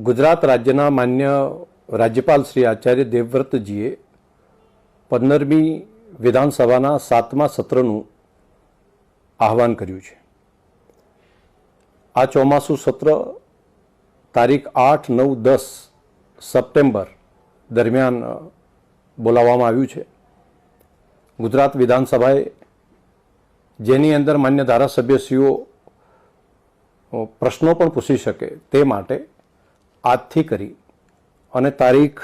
ગુજરાત રાજ્યના માન્ય રાજ્યપાલ શ્રી આચાર્ય દેવવ્રતજીએ 15મી વિધાનસભાના 7મા સત્રનું આહવાન કર્યું છે. આ ચોમાસું સત્ર તારીખ 8, 9, 10 સપ્ટેમ્બર દરમિયાન બોલાવવામાં આવ્યું છે. ગુજરાત વિધાનસભાએ જેની અંદર માન્ય ધારાસભ્યશ્રીઓ પ્રશ્નો પણ પૂછી શકે તે માટે આજથી કરી અને તારીખ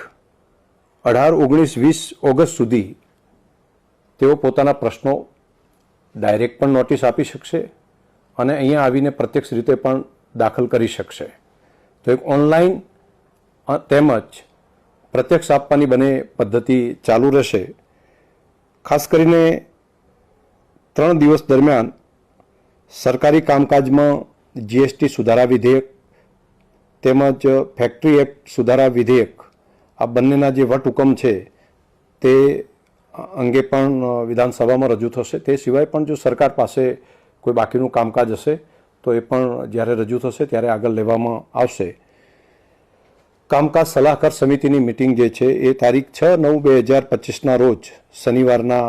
18, 19, 20 ઓગસ્ટ સુધી તેઓ પોતાના પ્રશ્નો ડાયરેક્ટ પણ નોટિસ આપી શકશે અને અહીંયા આવીને પ્રત્યક્ષ રીતે પણ દાખલ કરી શકશે. તો એક ઓનલાઈન તેમજ પ્રત્યક્ષ આપવાની બંને પદ્ધતિ ચાલુ રહેશે. ખાસ કરીને 3 દિવસ દરમિયાન સરકારી કામકાજમાં જીએસટી સુધારા વિધેયક તેમજ ફેક્ટરી એક્ટ સુધારા વિધેયક આ બંનેના જે વટહુકમ છે તે અંગે પણ વિધાનસભામાં રજૂ થશે. તે સિવાય પણ જો સરકાર પાસે કોઈ બાકીનું કામકાજ હશે તો એ પણ જ્યારે રજૂ થશે ત્યારે આગળ લેવામાં આવશે. કામકાજ સલાહકાર સમિતિની મિટિંગ જે છે એ તારીખ 6/9/2025ના રોજ શનિવારના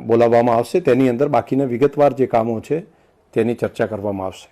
બોલાવવામાં આવશે. તેની અંદર બાકીના વિગતવાર જે કામો છે તેની ચર્ચા કરવામાં આવશે.